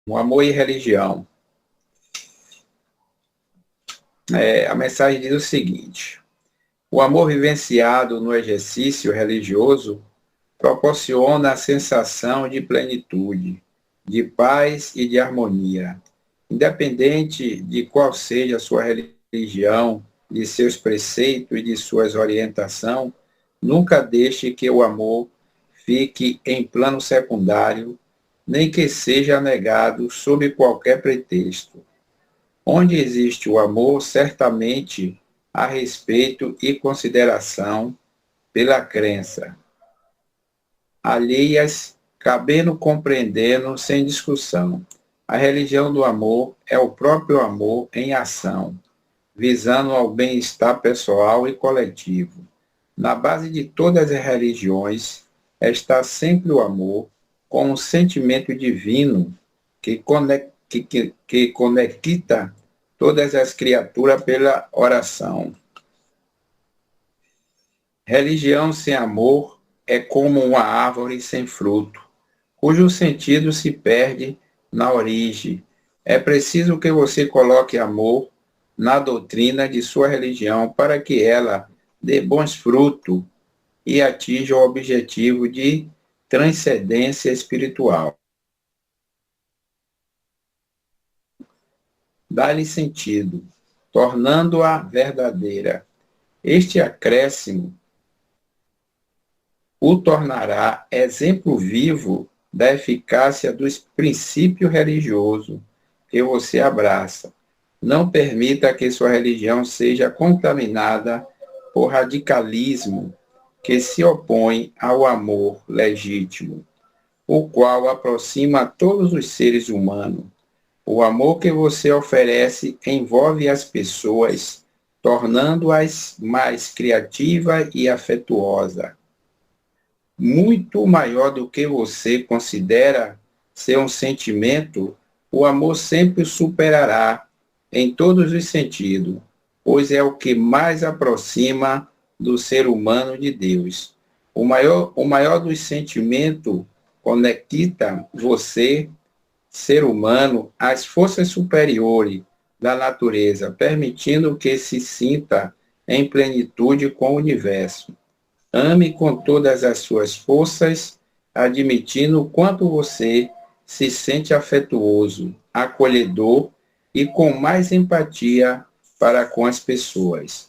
O amor e religião. A mensagem diz o seguinte: o amor vivenciado no exercício religioso proporciona a sensação de plenitude, de paz e de harmonia. Independente de qual seja a sua religião, de seus preceitos e de suas orientações, nunca deixe que o amor fique em plano secundário, nem que seja negado sob qualquer pretexto. Onde existe o amor, certamente há respeito e consideração pela crença, alheias, cabendo compreendendo sem discussão. A religião do amor é o próprio amor em ação, visando ao bem-estar pessoal e coletivo. Na base de todas as religiões está sempre o amor, com um sentimento divino que conecta todas as criaturas pela oração. Religião sem amor é como uma árvore sem fruto, cujo sentido se perde na origem. É preciso que você coloque amor na doutrina de sua religião para que ela dê bons frutos e atinja o objetivo de transcendência espiritual. Dá-lhe sentido, tornando-a verdadeira. Este acréscimo o tornará exemplo vivo da eficácia do princípio religioso que você abraça. Não permita que sua religião seja contaminada por radicalismo que se opõe ao amor legítimo, o qual aproxima todos os seres humanos. O amor que você oferece envolve as pessoas, tornando-as mais criativas e afetuosas. Muito maior do que você considera ser um sentimento, o amor sempre o superará em todos os sentidos, pois é o que mais aproxima do ser humano de Deus. O maior dos sentimentos conecta você, ser humano, às forças superiores da natureza, permitindo que se sinta em plenitude com o universo. Ame com todas as suas forças, admitindo o quanto você se sente afetuoso, acolhedor e com mais empatia para com as pessoas.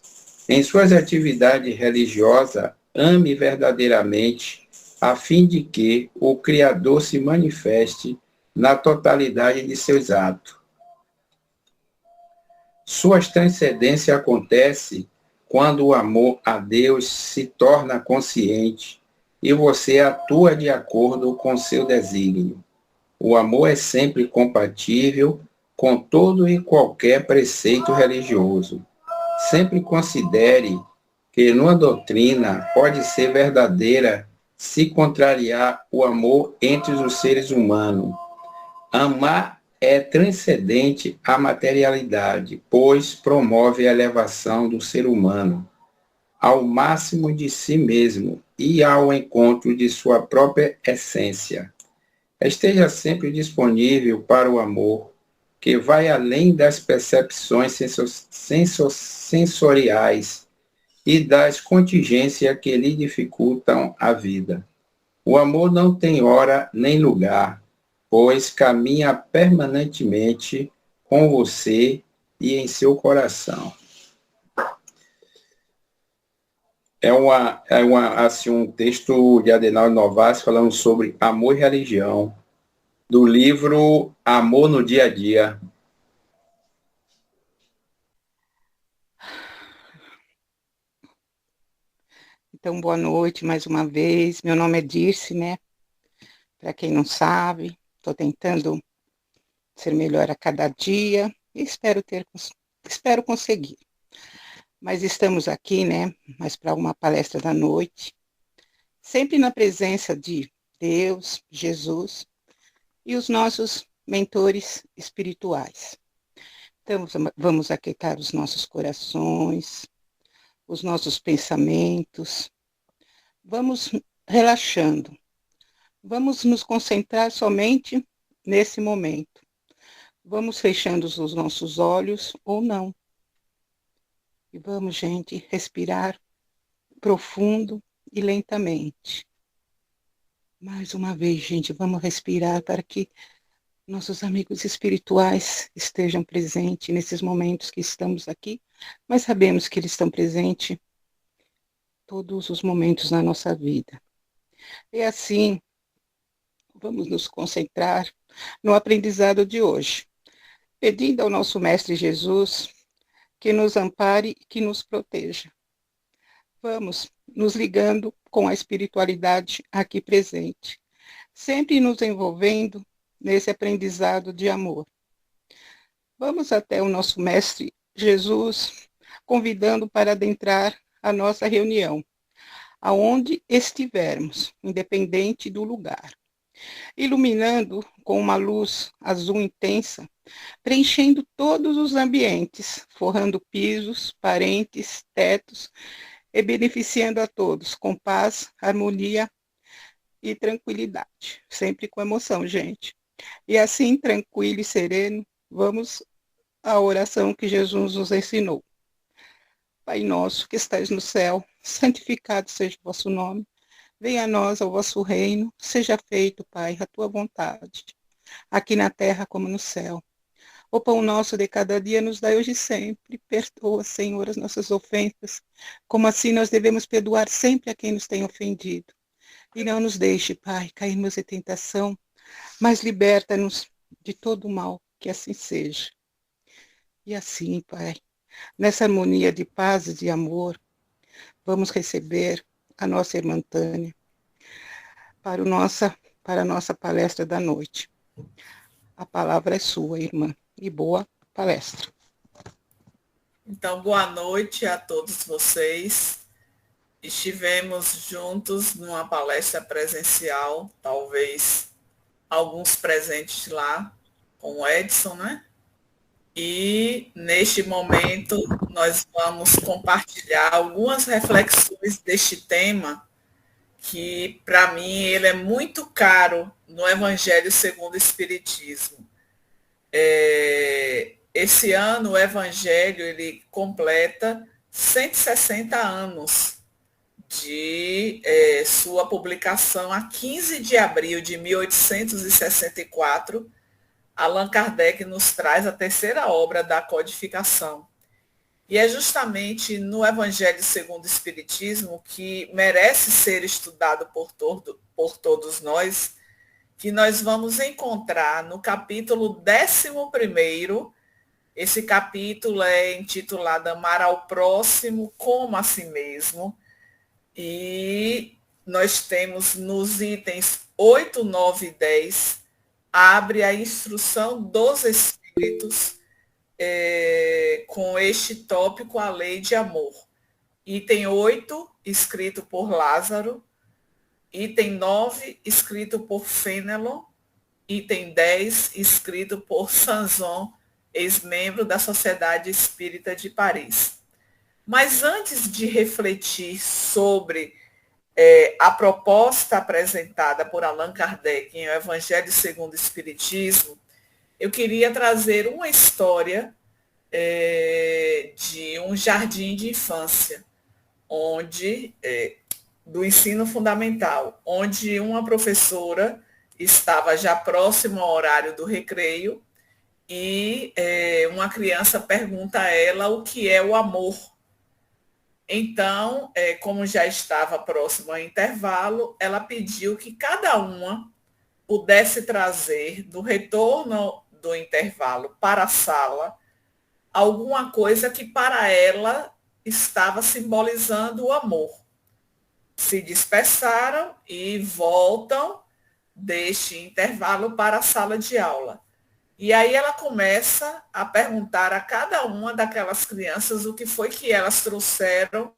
Em suas atividades religiosas, ame verdadeiramente, a fim de que o Criador se manifeste na totalidade de seus atos. Sua transcendência acontece quando o amor a Deus se torna consciente e você atua de acordo com seu desígnio. O amor é sempre compatível com todo e qualquer preceito religioso. Sempre considere que numa doutrina pode ser verdadeira se contrariar o amor entre os seres humanos. Amar é transcendente à materialidade, pois promove a elevação do ser humano ao máximo de si mesmo e ao encontro de sua própria essência. Esteja sempre disponível para o amor, que vai além das percepções sensoriais e das contingências que lhe dificultam a vida. O amor não tem hora nem lugar, pois caminha permanentemente com você e em seu coração. Assim, um texto de Adenauer Novaes falando sobre amor e religião, do livro Amor no Dia a Dia. Então, boa noite mais uma vez. Meu nome é Dirce, né? Para quem não sabe, estou tentando ser melhor a cada dia e espero conseguir. Mas estamos aqui, né? Mas para uma palestra da noite, sempre na presença de Deus, Jesus e os nossos mentores espirituais. Então, vamos aquietar os nossos corações, os nossos pensamentos. Vamos relaxando. Vamos nos concentrar somente nesse momento. Vamos fechando os nossos olhos ou não. E vamos, gente, respirar profundo e lentamente. Mais uma vez, gente, vamos respirar para que nossos amigos espirituais estejam presentes nesses momentos que estamos aqui, mas sabemos que eles estão presentes todos os momentos na nossa vida. E assim, vamos nos concentrar no aprendizado de hoje, pedindo ao nosso Mestre Jesus que nos ampare e que nos proteja. Vamos nos ligando com a espiritualidade aqui presente, sempre nos envolvendo nesse aprendizado de amor. Vamos até o nosso Mestre Jesus, convidando para adentrar a nossa reunião, aonde estivermos, independente do lugar, iluminando com uma luz azul intensa, preenchendo todos os ambientes, forrando pisos, parentes, tetos e beneficiando a todos com paz, harmonia e tranquilidade, sempre com emoção, gente. E assim, tranquilo e sereno, vamos à oração que Jesus nos ensinou. Pai nosso que estais no céu, santificado seja o vosso nome. Venha a nós o vosso reino, seja feito, Pai, a tua vontade, aqui na terra como no céu. O pão nosso de cada dia nos dai hoje e sempre. Perdoa, Senhor, as nossas ofensas, como assim nós devemos perdoar sempre a quem nos tem ofendido. E não nos deixe, Pai, cairmos em tentação, mas liberta-nos de todo o mal, que assim seja. E assim, Pai, nessa harmonia de paz e de amor, vamos receber a nossa irmã Tânia para a nossa palestra da noite. A palavra é sua, irmã, e boa palestra. Então, boa noite a todos vocês. Estivemos juntos numa palestra presencial, talvez alguns presentes lá, com o Edson, né? E, neste momento, nós vamos compartilhar algumas reflexões deste tema, que, para mim, ele é muito caro no Evangelho segundo o Espiritismo. Esse ano, o Evangelho ele completa 160 anos de sua publicação, a 15 de abril de 1864, Allan Kardec nos traz a terceira obra da codificação. E é justamente no Evangelho segundo o Espiritismo, que merece ser estudado por todos nós, que nós vamos encontrar no capítulo 11º. Esse capítulo é intitulado Amar ao Próximo como a si mesmo. E nós temos nos itens 8, 9 e 10, abre a instrução dos Espíritos com este tópico, a lei de amor. Item 8, escrito por Lázaro. Item 9, escrito por Fénelon. Item 10, escrito por Sanson, ex-membro da Sociedade Espírita de Paris. Mas antes de refletir sobre a proposta apresentada por Allan Kardec em O Evangelho segundo o Espiritismo, eu queria trazer uma história de um jardim de infância, do ensino fundamental, onde uma professora estava já próximo ao horário do recreio e uma criança pergunta a ela o que é o amor. Então, como já estava próximo ao intervalo, ela pediu que cada uma pudesse trazer, do retorno do intervalo para a sala, alguma coisa que para ela estava simbolizando o amor. Se dispersaram e voltam deste intervalo para a sala de aula. E aí ela começa a perguntar a cada uma daquelas crianças o que foi que elas trouxeram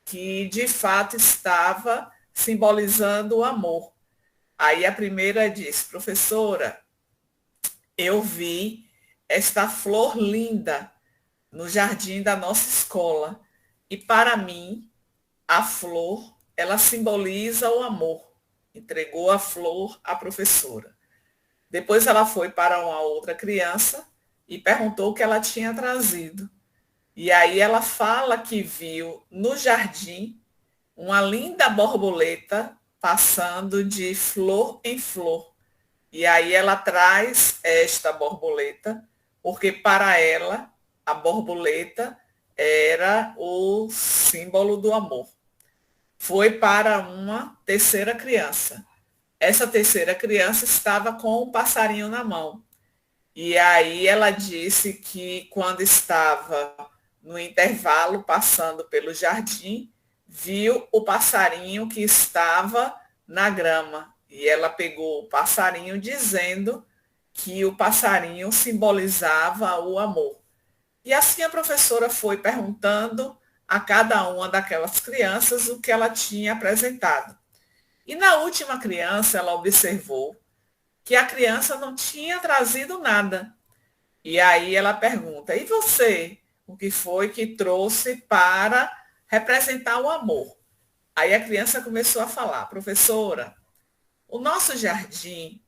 que de fato estava simbolizando o amor. Aí a primeira diz: professora, eu vi esta flor linda no jardim da nossa escola e para mim a flor, ela simboliza o amor. Entregou a flor à professora. Depois ela foi para uma outra criança e perguntou o que ela tinha trazido. E aí ela fala que viu no jardim uma linda borboleta passando de flor em flor. E aí ela traz esta borboleta, porque para ela a borboleta era o símbolo do amor. Foi para uma terceira criança. Essa terceira criança estava com um passarinho na mão. E aí ela disse que quando estava no intervalo passando pelo jardim, viu o passarinho que estava na grama. E ela pegou o passarinho dizendo que o passarinho simbolizava o amor. E assim a professora foi perguntando a cada uma daquelas crianças o que ela tinha apresentado. E na última criança, ela observou que a criança não tinha trazido nada. E aí ela pergunta: e você? O que foi que trouxe para representar o amor? Aí a criança começou a falar: professora, o nosso jardim,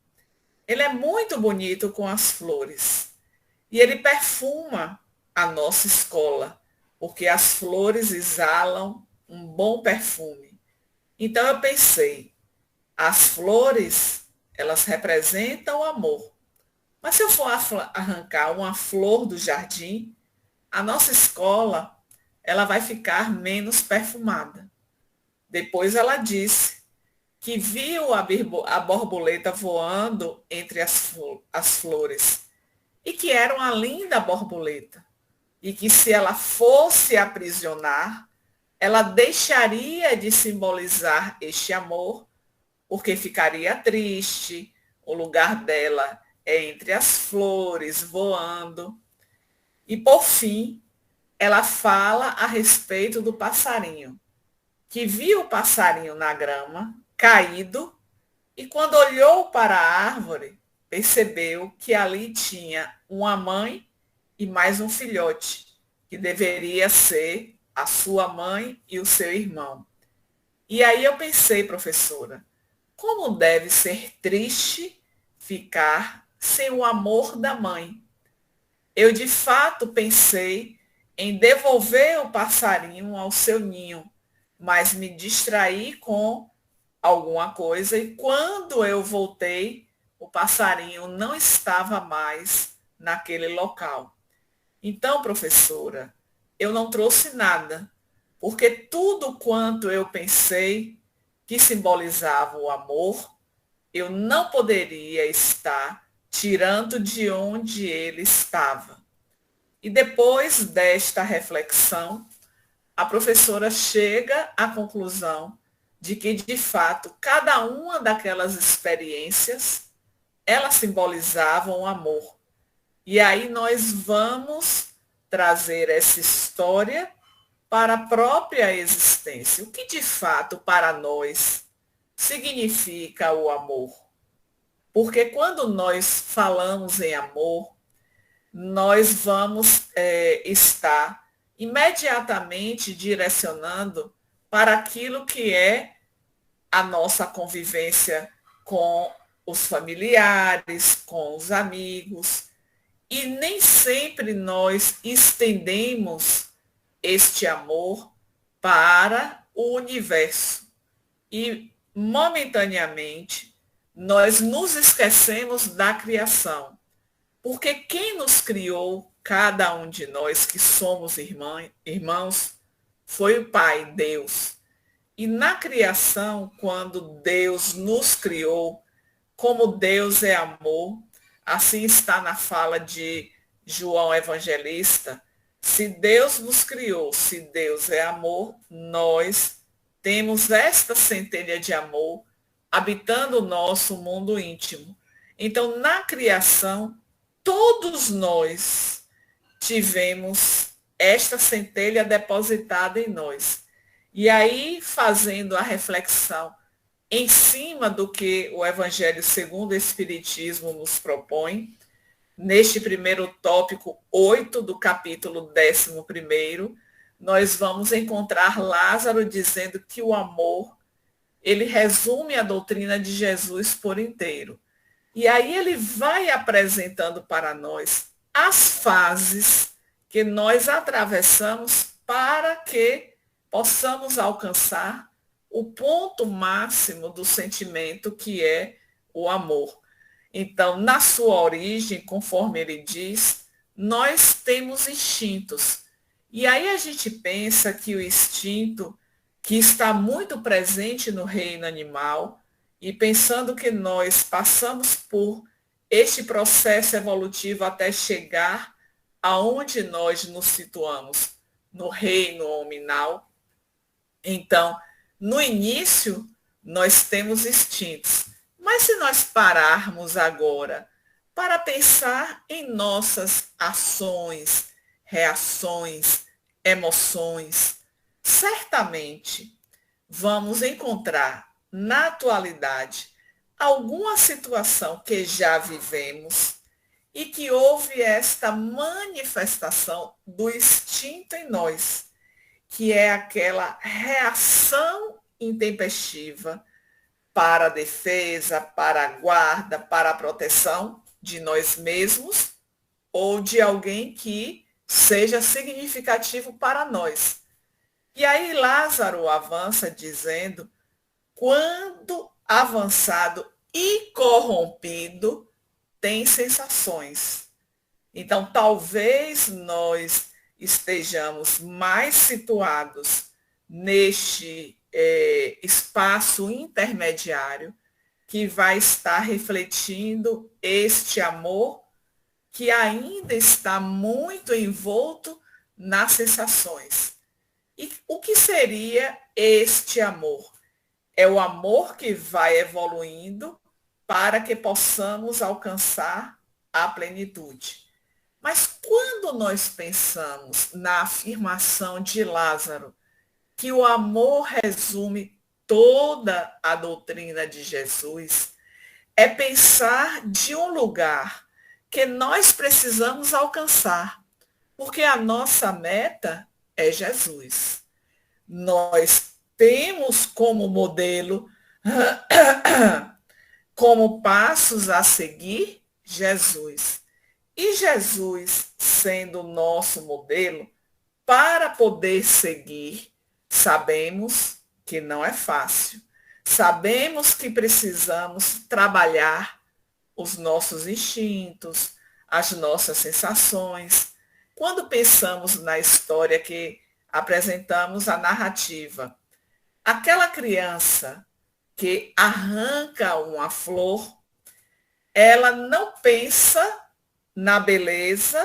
ele é muito bonito com as flores. E ele perfuma a nossa escola, porque as flores exalam um bom perfume. Então eu pensei, as flores, elas representam o amor. Mas se eu for arrancar uma flor do jardim, a nossa escola, ela vai ficar menos perfumada. Depois ela disse que viu a borboleta voando entre as flores e que era uma linda borboleta e que se ela fosse aprisionar, ela deixaria de simbolizar este amor porque ficaria triste, o lugar dela é entre as flores, voando. E, por fim, ela fala a respeito do passarinho, que viu o passarinho na grama, caído, e quando olhou para a árvore, percebeu que ali tinha uma mãe e mais um filhote, que deveria ser a sua mãe e o seu irmão. E aí eu pensei, professora, como deve ser triste ficar sem o amor da mãe. Eu, de fato, pensei em devolver o passarinho ao seu ninho, mas me distraí com alguma coisa e quando eu voltei, o passarinho não estava mais naquele local. Então, professora, eu não trouxe nada, porque tudo quanto eu pensei que simbolizava o amor, eu não poderia estar tirando de onde ele estava. E depois desta reflexão, a professora chega à conclusão de que, de fato, cada uma daquelas experiências, elas simbolizavam o amor. E aí nós vamos trazer essa história para a própria existência. O que, de fato, para nós significa o amor? Porque quando nós falamos em amor, nós vamos estar imediatamente direcionando para aquilo que é a nossa convivência com os familiares, com os amigos, e nem sempre nós estendemos este amor para o universo. E, momentaneamente, nós nos esquecemos da criação. Porque quem nos criou, cada um de nós que somos irmãos, foi o Pai, Deus. E na criação, quando Deus nos criou, como Deus é amor, assim está na fala de João Evangelista, se Deus nos criou, se Deus é amor, nós temos esta centelha de amor habitando o nosso mundo íntimo. Então, na criação, todos nós tivemos esta centelha depositada em nós. E aí, fazendo a reflexão em cima do que o Evangelho segundo o Espiritismo nos propõe, neste primeiro tópico 8 do capítulo 11, nós vamos encontrar Lázaro dizendo que o amor, ele resume a doutrina de Jesus por inteiro. E aí ele vai apresentando para nós as fases que nós atravessamos para que possamos alcançar o ponto máximo do sentimento, que é o amor. Então, na sua origem, conforme ele diz, nós temos instintos. E aí a gente pensa que o instinto, que está muito presente no reino animal, e pensando que nós passamos por este processo evolutivo até chegar aonde nós nos situamos, no reino hominal. Então, no início, nós temos instintos. Mas se nós pararmos agora para pensar em nossas ações, reações, emoções, certamente vamos encontrar na atualidade alguma situação que já vivemos e que houve esta manifestação do instinto em nós, que é aquela reação intempestiva para a defesa, para a guarda, para a proteção de nós mesmos ou de alguém que seja significativo para nós. E aí Lázaro avança dizendo: quando avançado e corrompido, tem sensações. Então, talvez nós estejamos mais situados neste espaço intermediário, que vai estar refletindo este amor que ainda está muito envolto nas sensações. E o que seria este amor? É o amor que vai evoluindo para que possamos alcançar a plenitude. Mas quando nós pensamos na afirmação de Lázaro, que o amor resume toda a doutrina de Jesus, é pensar de um lugar que nós precisamos alcançar, porque a nossa meta é Jesus. Nós temos como modelo, como passos a seguir, Jesus. E Jesus, sendo o nosso modelo, para poder seguir, sabemos que não é fácil. Sabemos que precisamos trabalhar os nossos instintos, as nossas sensações. Quando pensamos na história que apresentamos, a narrativa, aquela criança que arranca uma flor, ela não pensa na beleza,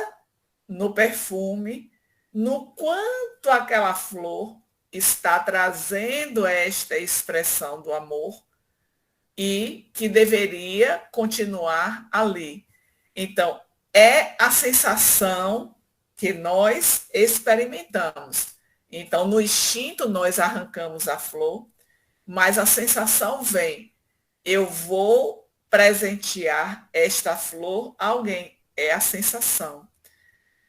no perfume, no quanto aquela flor está trazendo esta expressão do amor e que deveria continuar ali. Então, é a sensação que nós experimentamos. Então, no instinto, nós arrancamos a flor, mas a sensação vem: eu vou presentear esta flor a alguém. É a sensação.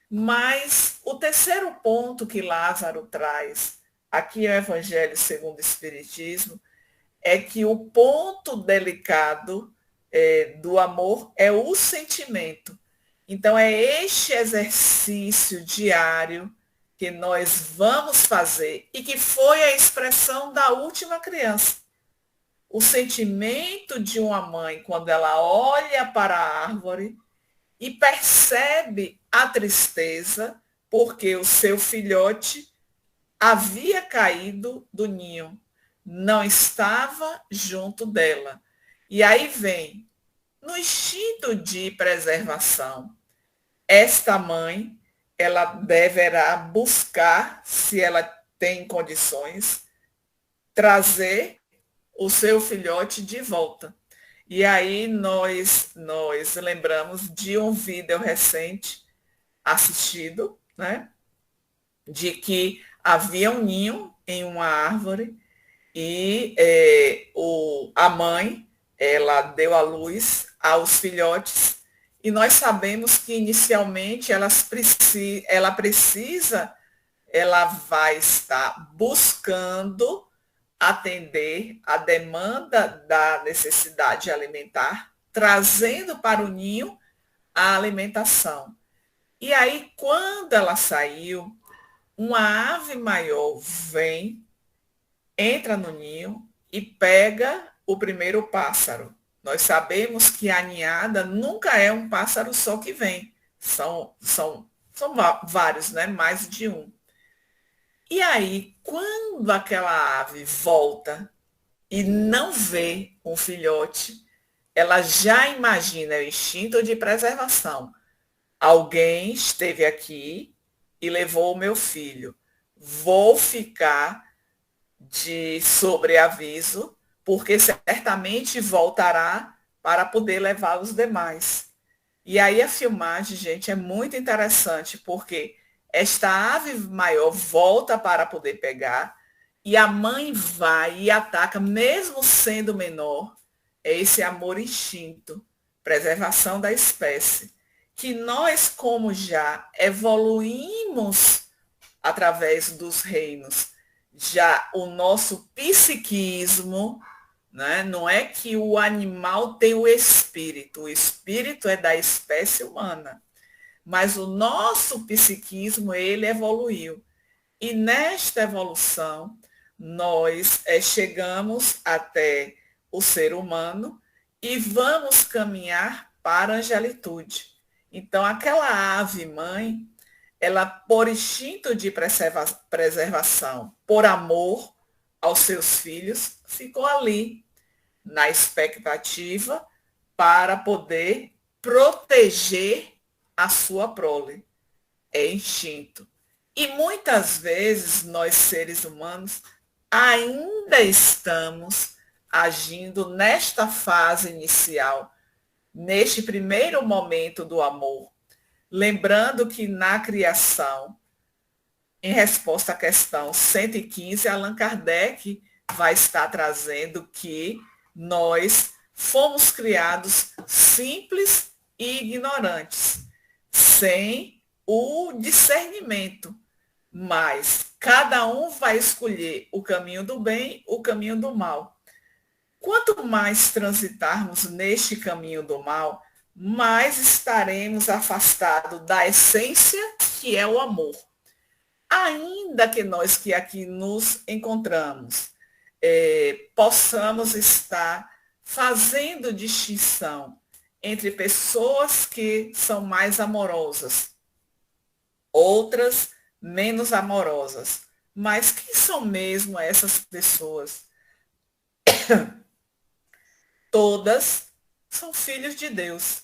Mas o terceiro ponto que Lázaro traz aqui no Evangelho segundo o Espiritismo é que o ponto delicado do amor é o sentimento. Então, é este exercício diário que nós vamos fazer e que foi a expressão da última criança. O sentimento de uma mãe quando ela olha para a árvore e percebe a tristeza porque o seu filhote havia caído do ninho, não estava junto dela. E aí vem, no instinto de preservação, esta mãe, ela deverá buscar, se ela tem condições, trazer o seu filhote de volta. E aí nós lembramos de um vídeo recente assistido, né, de que havia um ninho em uma árvore e a mãe, ela deu à luz aos filhotes, e nós sabemos que inicialmente ela vai estar buscando atender a demanda da necessidade alimentar trazendo para o ninho a alimentação. E aí, quando ela saiu, uma ave maior vem, entra no ninho e pega o primeiro pássaro. Nós sabemos que a ninhada nunca é um pássaro só que vem. São vários, né? Mais de um. E aí, quando aquela ave volta e não vê um filhote, ela já imagina o instinto de preservação. Alguém esteve aqui e levou o meu filho. Vou ficar de sobreaviso, porque certamente voltará para poder levar os demais. E aí a filmagem, gente, é muito interessante, porque esta ave maior volta para poder pegar, e a mãe vai e ataca, mesmo sendo menor. É esse amor instinto, preservação da espécie, que nós, como já evoluímos através dos reinos, já o nosso psiquismo, né? Não é que o animal tem o espírito é da espécie humana, mas o nosso psiquismo, ele evoluiu. E nesta evolução, nós chegamos até o ser humano e vamos caminhar para a angelitude. Então, aquela ave mãe, ela, por instinto de preservação, por amor aos seus filhos, ficou ali, na expectativa para poder proteger a sua prole. É instinto. E muitas vezes nós, seres humanos, ainda estamos agindo nesta fase inicial, neste primeiro momento do amor. Lembrando que na criação, em resposta à questão 115, Allan Kardec vai estar trazendo que nós fomos criados simples e ignorantes, sem o discernimento, mas cada um vai escolher o caminho do bem, o caminho do mal. Quanto mais transitarmos neste caminho do mal, mais estaremos afastados da essência, que é o amor. Ainda que nós que aqui nos encontramos, possamos estar fazendo distinção entre pessoas que são mais amorosas, outras menos amorosas. Mas quem são mesmo essas pessoas? Todas são filhos de Deus.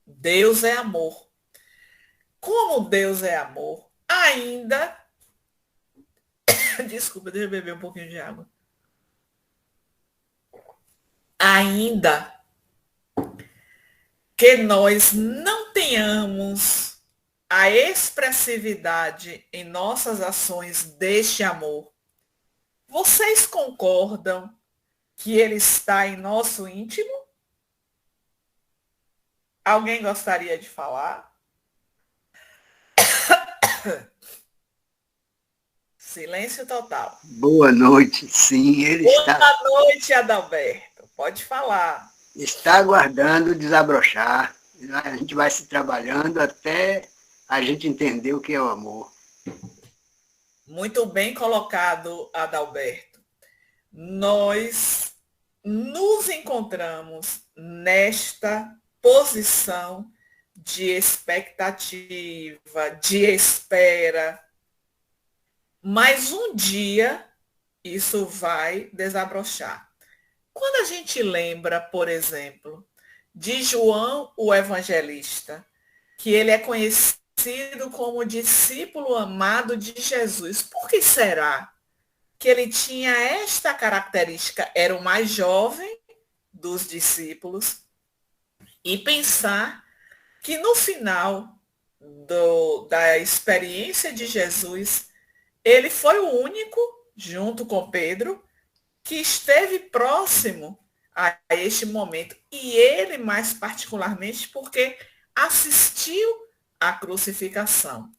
Deus é amor. Como Deus é amor, ainda... Desculpa, deixa eu beber um pouquinho de água. Ainda que nós não tenhamos a expressividade em nossas ações deste amor, vocês concordam que ele está em nosso íntimo? Alguém gostaria de falar? Silêncio total. Boa noite, sim, ele está... Boa noite, Adalberto. Pode falar. Está aguardando desabrochar. A gente vai se trabalhando até a gente entender o que é o amor. Muito bem colocado, Adalberto. Nós nos encontramos nesta posição de expectativa, de espera. Mas um dia isso vai desabrochar. Quando a gente lembra, por exemplo, de João o Evangelista, que ele é conhecido como discípulo amado de Jesus, por que será que ele tinha esta característica? Era o mais jovem dos discípulos, e pensar que no final da experiência de Jesus, ele foi o único, junto com Pedro, que esteve próximo a este momento. E ele, mais particularmente, porque assistiu à crucificação.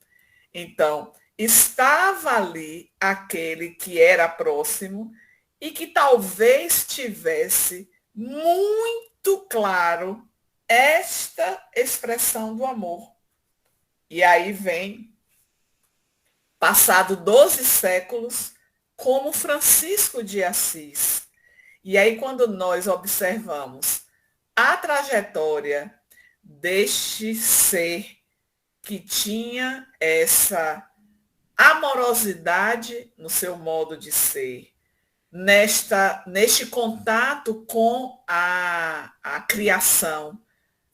Então, estava ali aquele que era próximo e que talvez tivesse muito muito claro esta expressão do amor. E aí vem, passado 12 séculos, como Francisco de Assis. E aí, quando nós observamos a trajetória deste ser que tinha essa amorosidade no seu modo de ser, neste contato com a criação,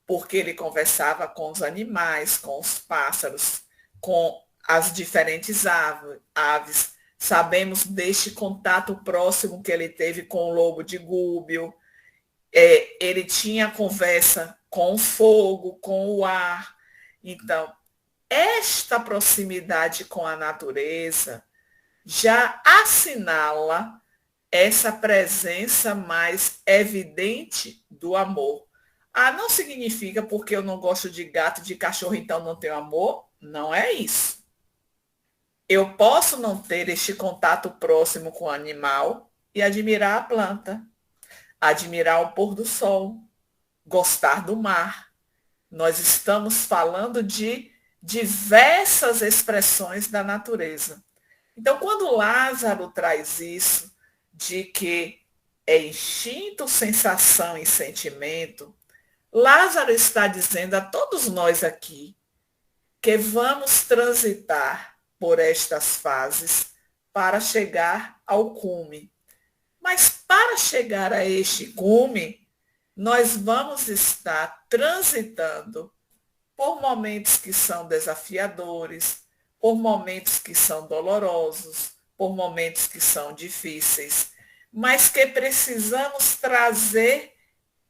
porque ele conversava com os animais, com os pássaros, com as diferentes aves. Sabemos deste contato próximo que ele teve com o lobo de Gúbio. Ele tinha conversa com o fogo, com o ar. Então, esta proximidade com a natureza já assinala essa presença mais evidente do amor. Não significa porque eu não gosto de gato, de cachorro, então não tenho amor. Não é isso. Eu posso não ter este contato próximo com o animal e admirar a planta, admirar o pôr do sol, gostar do mar. Nós estamos falando de diversas expressões da natureza. Então, quando Lázaro traz isso, de que é instinto, sensação e sentimento, Lázaro está dizendo a todos nós aqui que vamos transitar por estas fases para chegar ao cume. Mas para chegar a este cume, nós vamos estar transitando por momentos que são desafiadores, por momentos que são dolorosos, por momentos que são difíceis, mas que precisamos trazer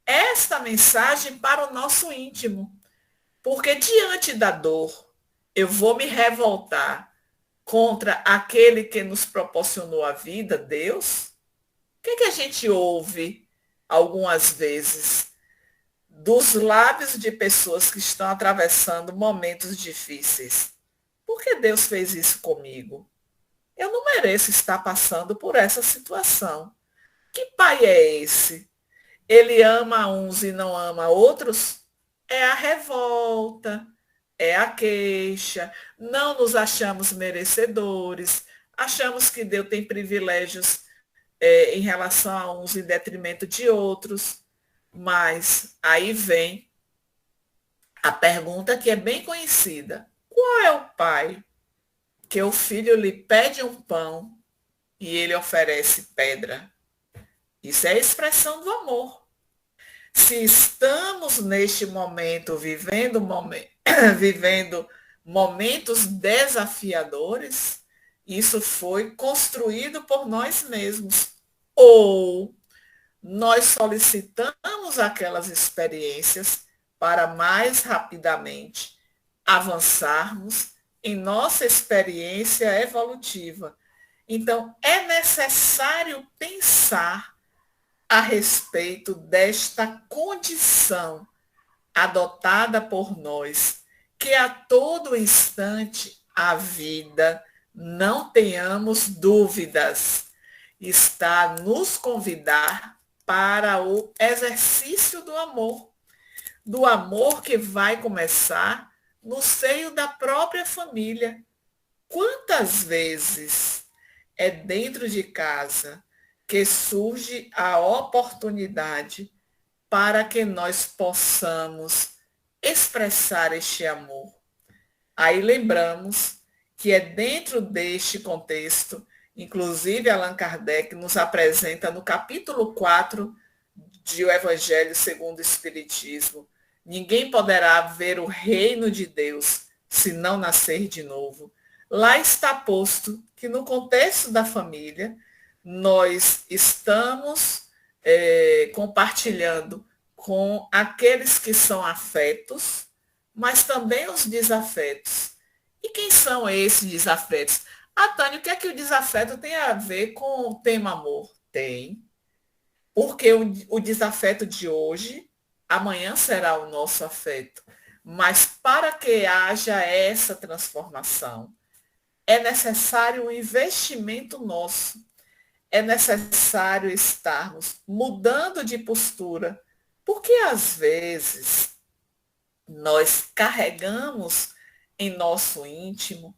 esta mensagem para o nosso íntimo. Porque diante da dor, eu vou me revoltar contra aquele que nos proporcionou a vida, Deus? O que a gente ouve algumas vezes dos lábios de pessoas que estão atravessando momentos difíceis? Por que Deus fez isso comigo? Eu não mereço estar passando por essa situação. Que pai é esse? Ele ama uns e não ama outros? É a revolta, é a queixa, não nos achamos merecedores, achamos que Deus tem privilégios em relação a uns em detrimento de outros, mas aí vem a pergunta que é bem conhecida: qual é o pai que o filho lhe pede um pão e ele oferece pedra? Isso é a expressão do amor. Se estamos neste momento vivendo momentos desafiadores, isso foi construído por nós mesmos. Ou nós solicitamos aquelas experiências para mais rapidamente avançarmos em nossa experiência evolutiva. Então, é necessário pensar a respeito desta condição adotada por nós, que a todo instante a vida, não tenhamos dúvidas, está a nos convidar para o exercício do amor que vai começar no seio da própria família. Quantas vezes é dentro de casa que surge a oportunidade para que nós possamos expressar este amor? Aí lembramos que é dentro deste contexto, inclusive Allan Kardec nos apresenta no capítulo 4 de O Evangelho segundo o Espiritismo: ninguém poderá ver o reino de Deus se não nascer de novo. Lá está posto que no contexto da família, nós estamos compartilhando com aqueles que são afetos, mas também os desafetos. E quem são esses desafetos? Tânia, o que é que o desafeto tem a ver com o tema amor? Tem. Porque o desafeto de hoje, amanhã será o nosso afeto. Mas para que haja essa transformação, é necessário um investimento nosso. É necessário estarmos mudando de postura Porque às vezes nós carregamos em nosso íntimo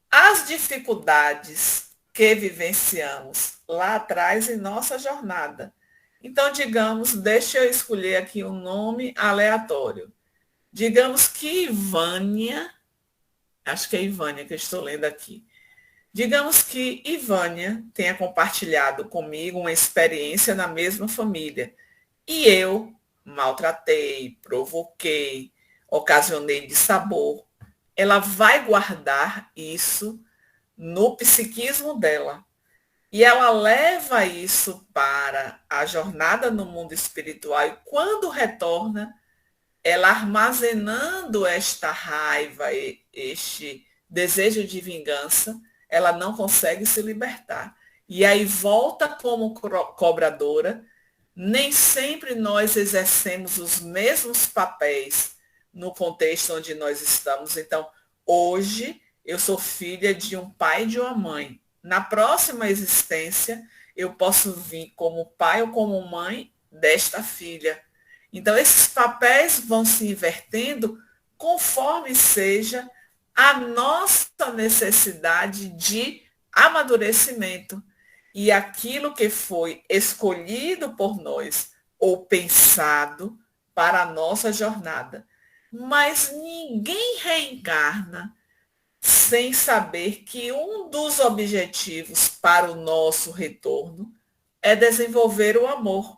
as dificuldades que vivenciamos lá atrás em nossa jornada. Então, digamos, deixa eu escolher aqui um nome aleatório. Digamos que Ivânia, acho que é Ivânia que eu estou lendo aqui. Digamos que Ivânia tenha compartilhado comigo uma experiência na mesma família. E eu maltratei, provoquei, ocasionei dissabor. Ela vai guardar isso no psiquismo dela. E ela leva isso para a jornada no mundo espiritual e quando retorna, ela armazenando esta raiva, este desejo de vingança, ela não consegue se libertar. E aí volta como cobradora. Nem sempre nós exercemos os mesmos papéis no contexto onde nós estamos. Então, hoje, eu sou filha de um pai e de uma mãe. Na próxima existência, eu posso vir como pai ou como mãe desta filha. Então, esses papéis vão se invertendo conforme seja a nossa necessidade de amadurecimento. E aquilo que foi escolhido por nós ou pensado para a nossa jornada. Mas ninguém reencarna sem saber que um dos objetivos para o nosso retorno é desenvolver o amor.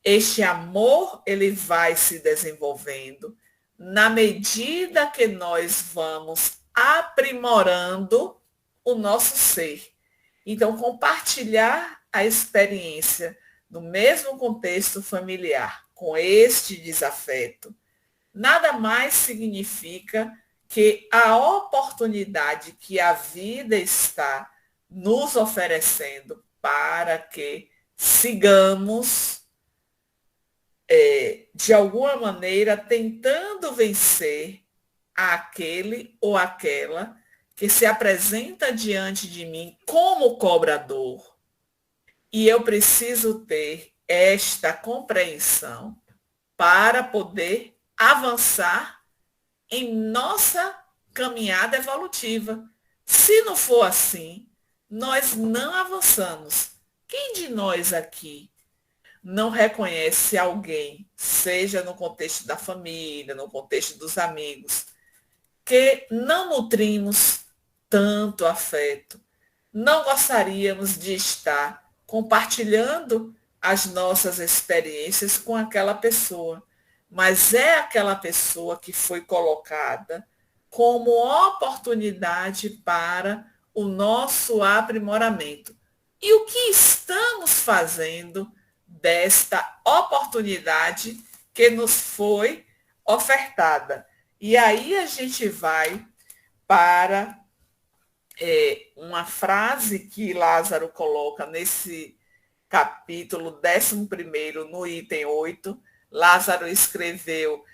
Este amor, ele vai se desenvolvendo na medida que nós vamos aprimorando o nosso ser. Então, compartilhar a experiência no mesmo contexto familiar com este desafeto nada mais significa que a oportunidade que a vida está nos oferecendo para que sigamos, de alguma maneira, tentando vencer aquele ou aquela que se apresenta diante de mim como cobrador. E eu preciso ter esta compreensão para poder avançar em nossa caminhada evolutiva. Se não for assim, nós não avançamos. Quem de nós aqui não reconhece alguém, seja no contexto da família, no contexto dos amigos, que não nutrimos tanto afeto, não gostaríamos de estar compartilhando as nossas experiências com aquela pessoa, mas é aquela pessoa que foi colocada como oportunidade para o nosso aprimoramento. E o que estamos fazendo desta oportunidade que nos foi ofertada? E aí a gente vai para uma frase que Lázaro coloca nesse capítulo 11º, no item 8. Lázaro escreveu,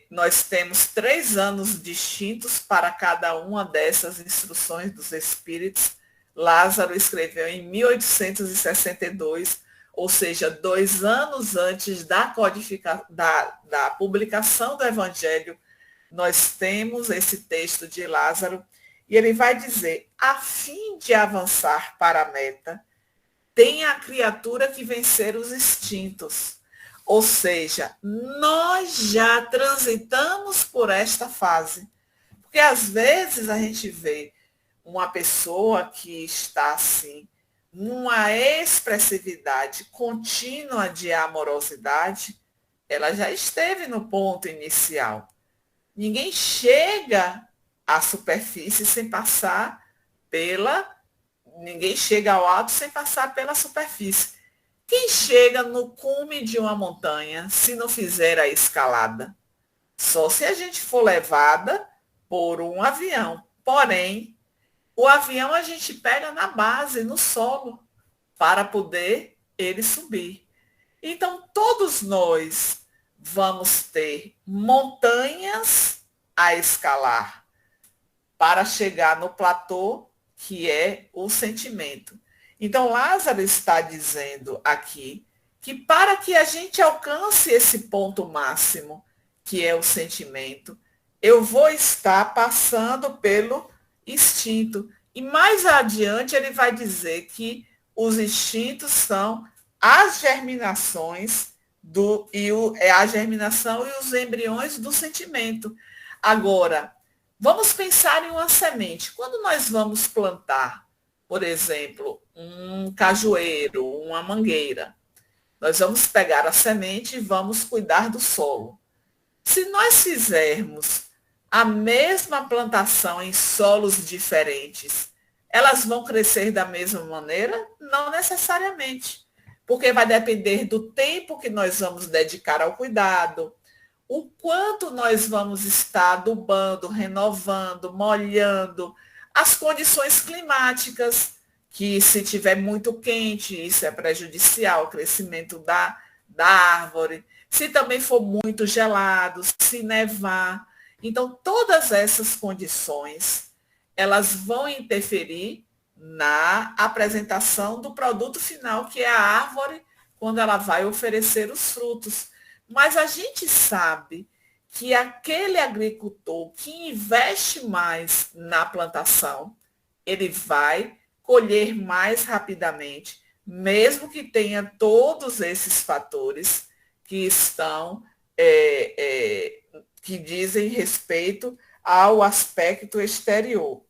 nós temos 3 anos distintos para cada uma dessas instruções dos espíritos. Lázaro escreveu em 1862, ou seja, 2 anos antes da publicação do Evangelho. Nós temos esse texto de Lázaro e ele vai dizer: a fim de avançar para a meta, tem a criatura que vencer os instintos. Ou seja, nós já transitamos por esta fase. Porque às vezes a gente vê uma pessoa que está assim, numa expressividade contínua de amorosidade, ela já esteve no ponto inicial. Ninguém chega à superfície sem passar ninguém chega ao alto sem passar pela superfície. Quem chega no cume de uma montanha se não fizer a escalada? Só se a gente for levada por um avião. Porém, o avião a gente pega na base, no solo, para poder ele subir. Então, todos nós vamos ter montanhas a escalar para chegar no platô, que é o sentimento. Então, Lázaro está dizendo aqui que para que a gente alcance esse ponto máximo, que é o sentimento, eu vou estar passando pelo instinto. E mais adiante ele vai dizer que os instintos são as germinações a germinação e os embriões do sentimento. Agora, vamos pensar em uma semente. Quando nós vamos plantar, por exemplo, um cajueiro, uma mangueira, nós vamos pegar a semente e vamos cuidar do solo. Se nós fizermos a mesma plantação em solos diferentes, elas vão crescer da mesma maneira? Não necessariamente, porque vai depender do tempo que nós vamos dedicar ao cuidado, o quanto nós vamos estar adubando, renovando, molhando, as condições climáticas, que se tiver muito quente, isso é prejudicial ao crescimento da árvore. Se também for muito gelado, se nevar. Então, todas essas condições, elas vão interferir na apresentação do produto final, que é a árvore, quando ela vai oferecer os frutos. Mas a gente sabe que aquele agricultor que investe mais na plantação, ele vai colher mais rapidamente, mesmo que tenha todos esses fatores que estão, que dizem respeito ao aspecto exterior.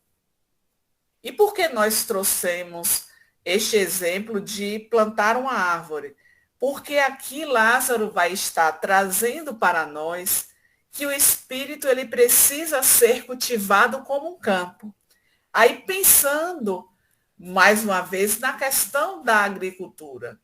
E por que nós trouxemos este exemplo de plantar uma árvore? Porque aqui Lázaro vai estar trazendo para nós que o espírito ele precisa ser cultivado como um campo. Aí pensando mais uma vez na questão da agricultura,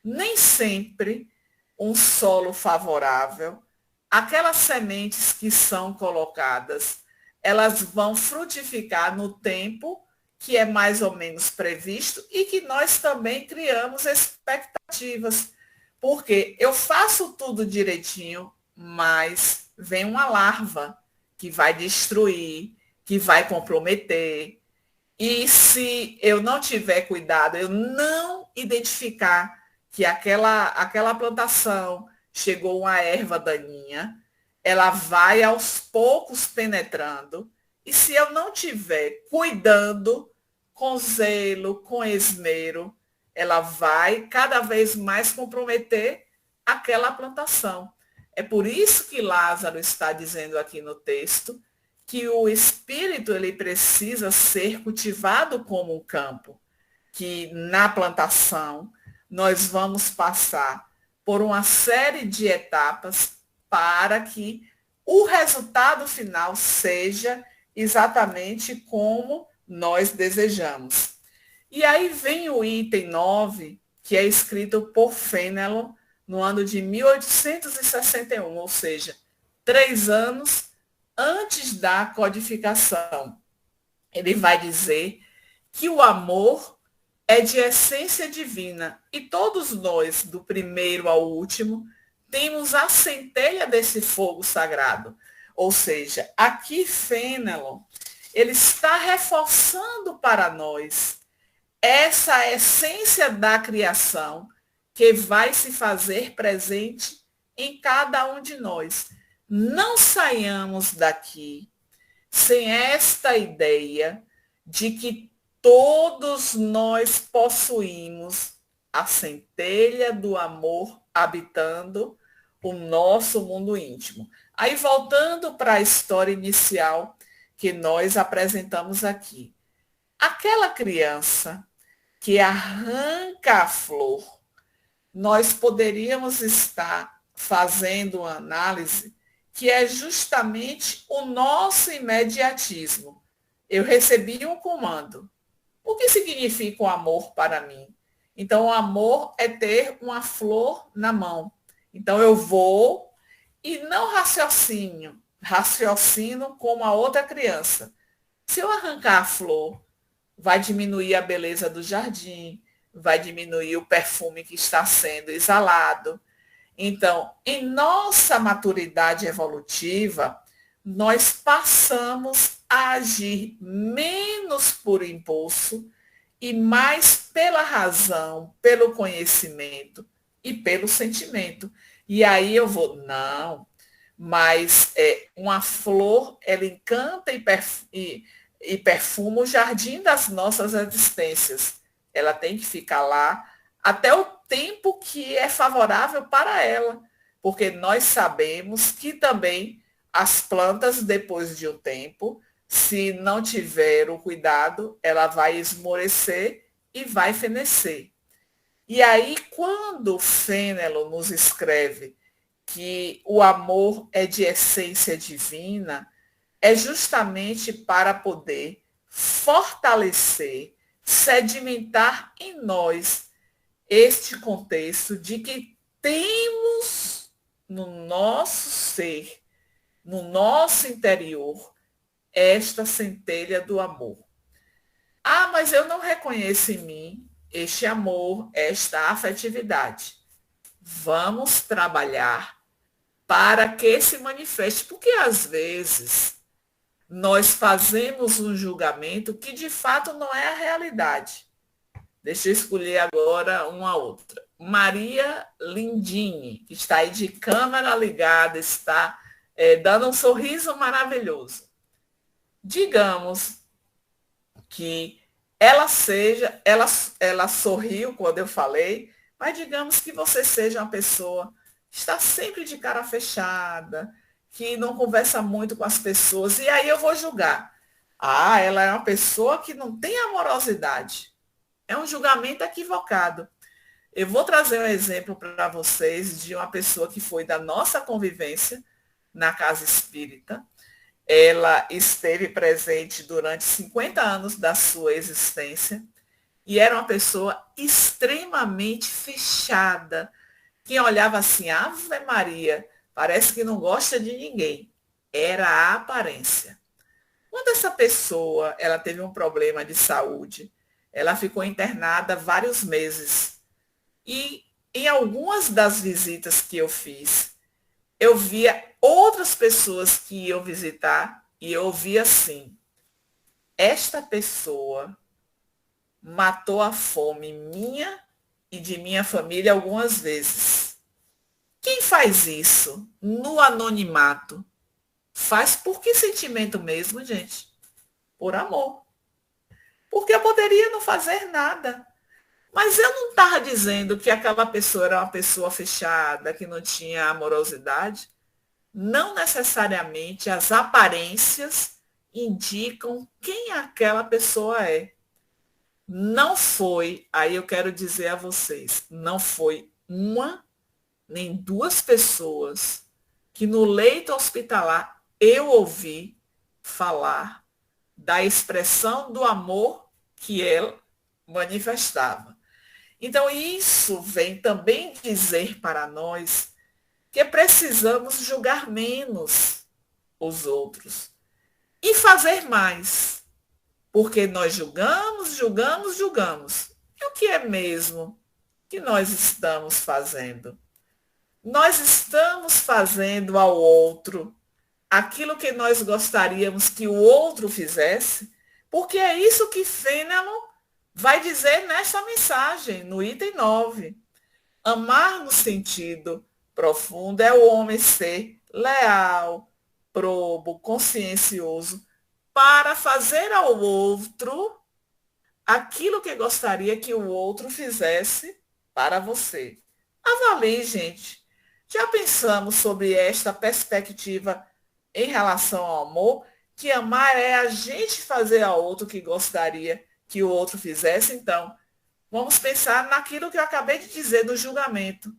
nem sempre um solo favorável, aquelas sementes que são colocadas, elas vão frutificar no tempo que é mais ou menos previsto e que nós também criamos expectativas. Porque eu faço tudo direitinho, mas vem uma larva que vai destruir, que vai comprometer. E se eu não tiver cuidado, eu não identificar que aquela plantação chegou uma erva daninha, ela vai aos poucos penetrando. E se eu não tiver cuidando com zelo, com esmero, ela vai cada vez mais comprometer aquela plantação. É por isso que Lázaro está dizendo aqui no texto que o espírito ele precisa ser cultivado como um campo, que na plantação nós vamos passar por uma série de etapas para que o resultado final seja exatamente como nós desejamos. E aí vem o item 9, que é escrito por Fénelon no ano de 1861, ou seja, 3 anos antes da codificação. Ele vai dizer que o amor é de essência divina e todos nós, do primeiro ao último, temos a centelha desse fogo sagrado. Ou seja, aqui Fénelon, ele está reforçando para nós essa essência da criação que vai se fazer presente em cada um de nós. Não saiamos daqui sem esta ideia de que todos nós possuímos a centelha do amor habitando o nosso mundo íntimo. Aí, voltando para a história inicial que nós apresentamos aqui. Aquela criança que arranca a flor, nós poderíamos estar fazendo uma análise que é justamente o nosso imediatismo. Eu recebi um comando. O que significa o amor para mim? Então, o amor é ter uma flor na mão. Então, eu vou e não raciocino como a outra criança. Se eu arrancar a flor, vai diminuir a beleza do jardim, vai diminuir o perfume que está sendo exalado. Então, em nossa maturidade evolutiva, nós passamos a agir menos por impulso e mais pela razão, pelo conhecimento, e pelo sentimento. E aí eu vou, não, mas uma flor, ela encanta e perfuma o jardim das nossas existências. Ela tem que ficar lá até o tempo que é favorável para ela, porque nós sabemos que também as plantas, depois de um tempo, se não tiver o cuidado, ela vai esmorecer e vai fenecer. E aí, quando Fênelon nos escreve que o amor é de essência divina, é justamente para poder fortalecer, sedimentar em nós este contexto de que temos no nosso ser, no nosso interior, esta centelha do amor. Ah, mas eu não reconheço em mim este amor, esta afetividade. Vamos trabalhar para que se manifeste, porque às vezes nós fazemos um julgamento que de fato não é a realidade. Deixa eu escolher agora uma outra. Maria Lindini, que está aí de câmera ligada, está dando um sorriso maravilhoso. Digamos que ela sorriu quando eu falei, mas digamos que você seja uma pessoa que está sempre de cara fechada, que não conversa muito com as pessoas, e aí eu vou julgar. Ah, ela é uma pessoa que não tem amorosidade. É um julgamento equivocado. Eu vou trazer um exemplo para vocês de uma pessoa que foi da nossa convivência na casa espírita. Ela esteve presente durante 50 anos da sua existência e era uma pessoa extremamente fechada. Quem olhava assim, Ave Maria, parece que não gosta de ninguém. Era a aparência. Quando essa pessoa ela teve um problema de saúde, ela ficou internada vários meses. E em algumas das visitas que eu fiz, eu via outras pessoas que iam visitar e eu ouvia assim, esta pessoa matou a fome minha e de minha família algumas vezes. Quem faz isso no anonimato faz por que sentimento mesmo, gente? Por amor. Porque eu poderia não fazer nada. Mas eu não estava dizendo que aquela pessoa era uma pessoa fechada, que não tinha amorosidade. Não necessariamente as aparências indicam quem aquela pessoa é. Não foi, aí eu quero dizer a vocês, não foi uma nem duas pessoas que no leito hospitalar eu ouvi falar da expressão do amor que ela manifestava. Então, isso vem também dizer para nós que precisamos julgar menos os outros e fazer mais, porque nós julgamos, julgamos, julgamos. E o que é mesmo que nós estamos fazendo? Nós estamos fazendo ao outro aquilo que nós gostaríamos que o outro fizesse, porque é isso que Fênelon vai dizer nesta mensagem, no item 9. Amar no sentido profundo é o homem ser leal, probo, consciencioso, para fazer ao outro aquilo que gostaria que o outro fizesse para você. Avalie, gente. Já pensamos sobre esta perspectiva em relação ao amor? Que amar é a gente fazer ao outro o que gostaria que o outro fizesse? Então, vamos pensar naquilo que eu acabei de dizer do julgamento.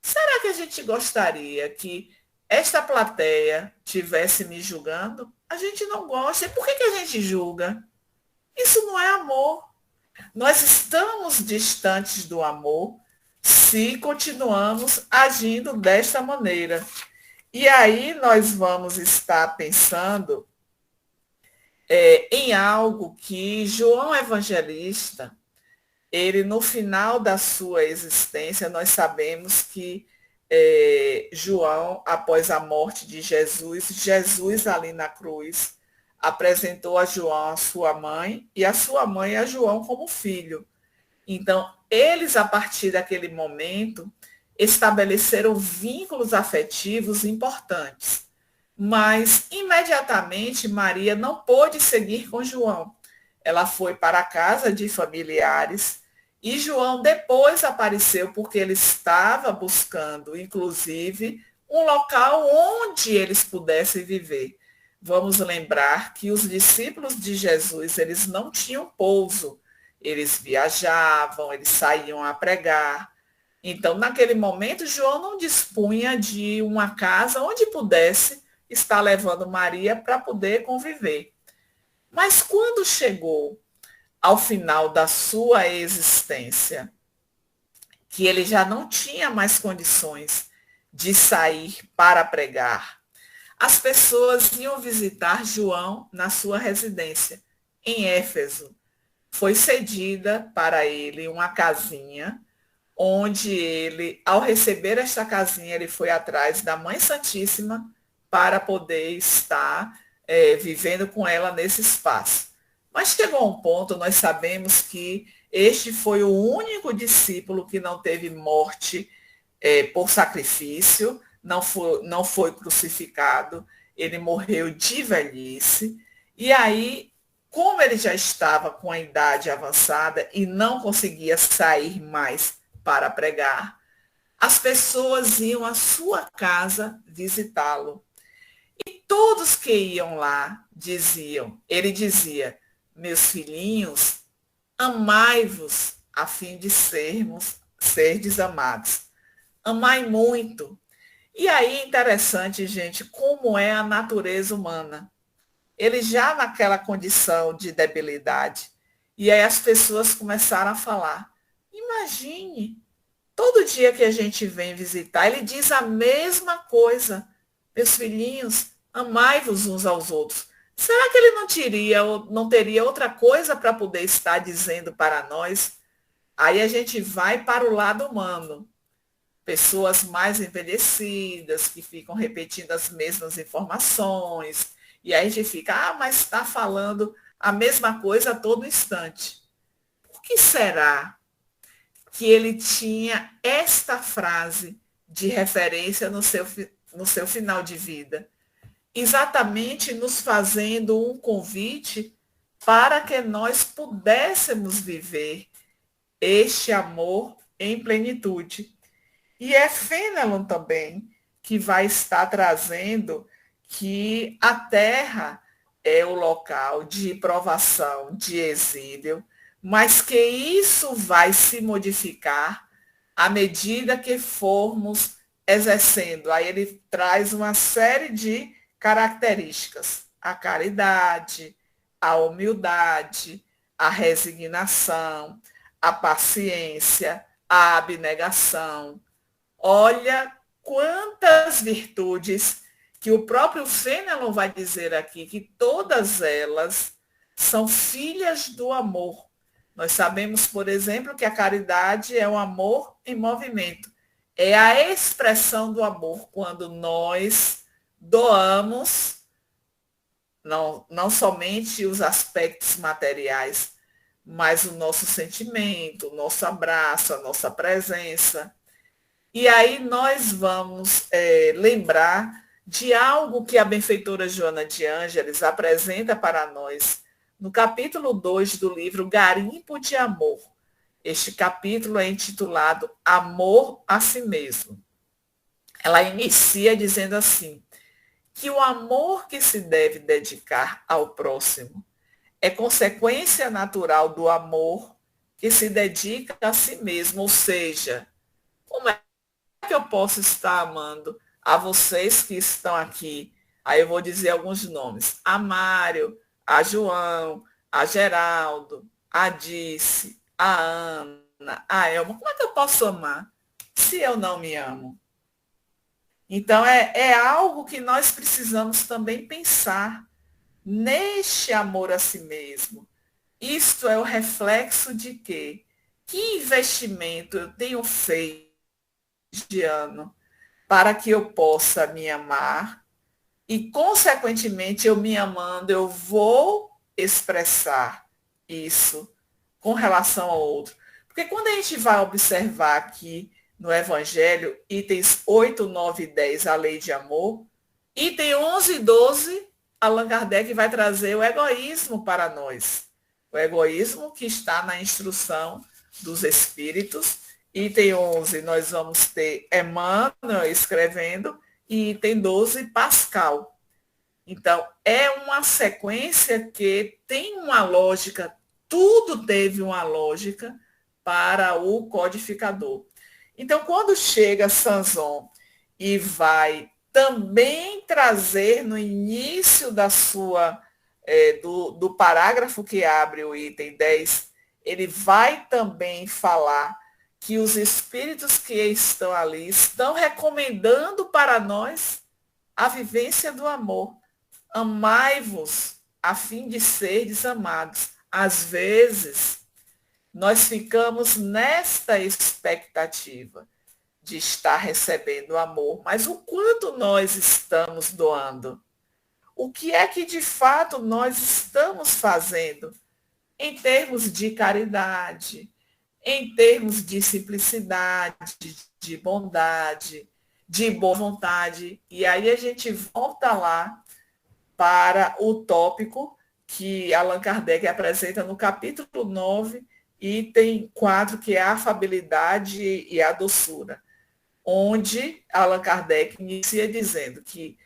Será que a gente gostaria que esta plateia tivesse me julgando? A gente não gosta. E por que a gente julga? Isso não é amor. Nós estamos distantes do amor se continuamos agindo desta maneira. E aí nós vamos estar pensando em algo que João Evangelista, ele no final da sua existência, nós sabemos que João, após a morte de Jesus, Jesus ali na cruz, apresentou a João a sua mãe e a sua mãe a João como filho. Então, eles, a partir daquele momento, estabeleceram vínculos afetivos importantes. Mas, imediatamente, Maria não pôde seguir com João. Ela foi para a casa de familiares e João depois apareceu porque ele estava buscando, inclusive, um local onde eles pudessem viver. Vamos lembrar que os discípulos de Jesus, eles não tinham pouso, eles viajavam, eles saíam a pregar. Então, naquele momento, João não dispunha de uma casa onde pudesse estar levando Maria para poder conviver. Mas quando chegou ao final da sua existência, que ele já não tinha mais condições de sair para pregar, as pessoas iam visitar João na sua residência, em Éfeso. Foi cedida para ele uma casinha, onde ele, ao receber esta casinha, ele foi atrás da Mãe Santíssima para poder estar vivendo com ela nesse espaço. Mas chegou a um ponto, nós sabemos que este foi o único discípulo que não teve morte por sacrifício, não foi crucificado, ele morreu de velhice. E aí, como ele já estava com a idade avançada e não conseguia sair mais para pregar, as pessoas iam à sua casa visitá-lo. E todos que iam lá diziam, ele dizia, meus filhinhos, amai-vos a fim de serdes amados. Amai muito. E aí é interessante, gente, como é a natureza humana. Ele já naquela condição de debilidade. E aí as pessoas começaram a falar, imagine, todo dia que a gente vem visitar, ele diz a mesma coisa. Meus filhinhos, amai-vos uns aos outros. Será que ele não teria outra coisa para poder estar dizendo para nós? Aí a gente vai para o lado humano. Pessoas mais envelhecidas, que ficam repetindo as mesmas informações. E aí a gente fica, mas está falando a mesma coisa a todo instante. Por que será que ele tinha esta frase de referência no seu final de vida? Exatamente nos fazendo um convite para que nós pudéssemos viver este amor em plenitude. E é Fenelon também que vai estar trazendo que a terra é o local de provação, de exílio, mas que isso vai se modificar à medida que formos exercendo. Aí ele traz uma série de características, a caridade, a humildade, a resignação, a paciência, a abnegação. Olha quantas virtudes que o próprio Fenelon vai dizer aqui, que todas elas são filhas do amor. Nós sabemos, por exemplo, que a caridade é um amor em movimento. É a expressão do amor quando nós doamos não somente os aspectos materiais, mas o nosso sentimento, o nosso abraço, a nossa presença. E aí nós vamos lembrar de algo que a benfeitora Joana de Ângeles apresenta para nós no capítulo 2 do livro Garimpo de Amor. Este capítulo é intitulado Amor a si mesmo. Ela inicia dizendo assim, que o amor que se deve dedicar ao próximo é consequência natural do amor que se dedica a si mesmo, ou seja, como é que eu posso estar amando a vocês que estão aqui? Aí eu vou dizer alguns nomes, a Mário, a João, a Geraldo, a Dice, a Ana, a Elma. Como é que eu posso amar se eu não me amo? Então, é algo que nós precisamos também pensar neste amor a si mesmo. Isto é o reflexo de quê? Que investimento eu tenho feito de ano para que eu possa me amar e, consequentemente, eu me amando, eu vou expressar isso com relação ao outro. Porque quando a gente vai observar aqui no Evangelho, itens 8, 9 e 10, a lei de amor, item 11 e 12, Allan Kardec vai trazer o egoísmo para nós. O egoísmo que está na instrução dos espíritos. Item 11, nós vamos ter Emmanuel escrevendo, e item 12, Pascal. Então, é uma sequência que tem uma lógica, tudo teve uma lógica para o codificador. Então, quando chega Sanson e vai também trazer no início da sua, do parágrafo que abre o item 10, ele vai também falar que os espíritos que estão ali estão recomendando para nós a vivência do amor. Amai-vos a fim de serdes amados. Às vezes, nós ficamos nesta expectativa de estar recebendo amor, mas o quanto nós estamos doando? O que é que de fato nós estamos fazendo em termos de caridade, em termos de simplicidade, de bondade, de boa vontade? E aí a gente volta lá para o tópico que Allan Kardec apresenta no capítulo 9, item 4, que é a afabilidade e a doçura, onde Allan Kardec inicia dizendo que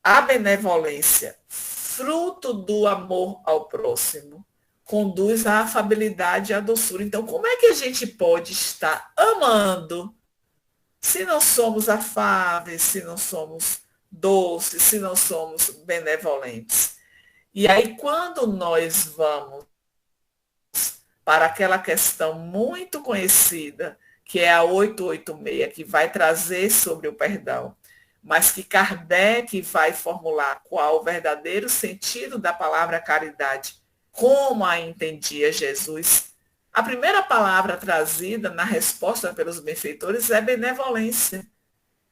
a benevolência, fruto do amor ao próximo, conduz à afabilidade e à doçura. Então, como é que a gente pode estar amando se não somos afáveis, se não somos doces, se não somos benevolentes? E aí, quando nós vamos para aquela questão muito conhecida, que é a 886, que vai trazer sobre o perdão, mas que Kardec vai formular qual o verdadeiro sentido da palavra caridade, como a entendia Jesus. A primeira palavra trazida na resposta pelos benfeitores é benevolência,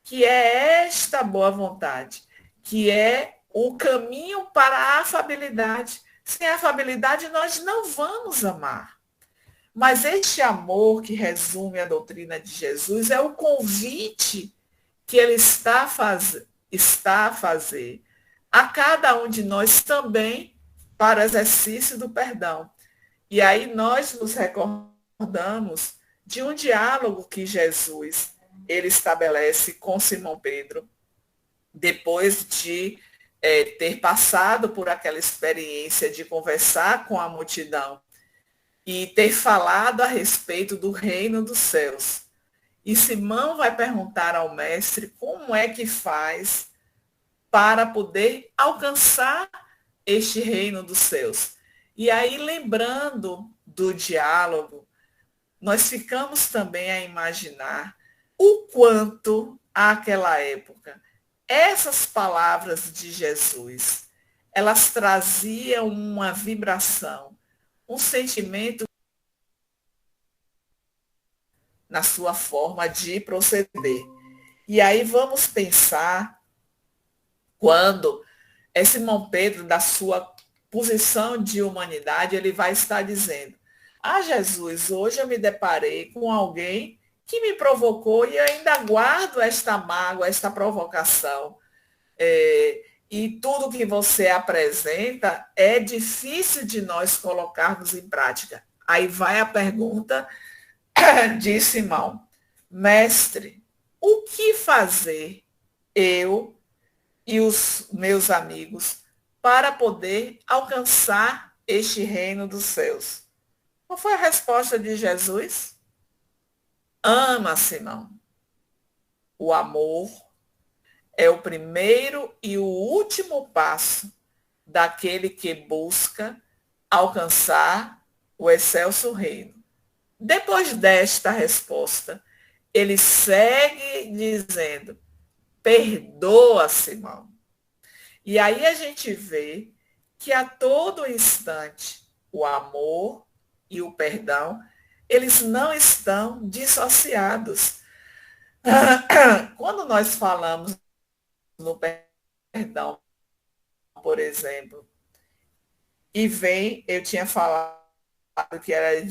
que é esta boa vontade, que é o caminho para a afabilidade. Sem afabilidade, nós não vamos amar. Mas este amor que resume a doutrina de Jesus é o convite que ele está a fazer a cada um de nós também para o exercício do perdão. E aí nós nos recordamos de um diálogo que Jesus ele estabelece com Simão Pedro, depois de ter passado por aquela experiência de conversar com a multidão e ter falado a respeito do reino dos céus. E Simão vai perguntar ao mestre como é que faz para poder alcançar este reino dos céus. E aí, lembrando do diálogo, nós ficamos também a imaginar o quanto, àquela época, essas palavras de Jesus, elas traziam uma vibração, um sentimento na sua forma de proceder. E aí vamos pensar quando Simão Pedro, da sua posição de humanidade, ele vai estar dizendo: ah, Jesus, hoje eu me deparei com alguém que me provocou e eu ainda guardo esta mágoa, esta provocação. E tudo que você apresenta é difícil de nós colocarmos em prática. Aí vai a pergunta de Simão: mestre, o que fazer eu e os meus amigos para poder alcançar este reino dos céus? Qual foi a resposta de Jesus? Ama, Simão. O amor é o primeiro e o último passo daquele que busca alcançar o excelso reino. Depois desta resposta, ele segue dizendo: perdoa, Simão. E aí a gente vê que a todo instante o amor e o perdão, eles não estão dissociados. Quando nós falamos no perdão, por exemplo, e vem, eu tinha falado que era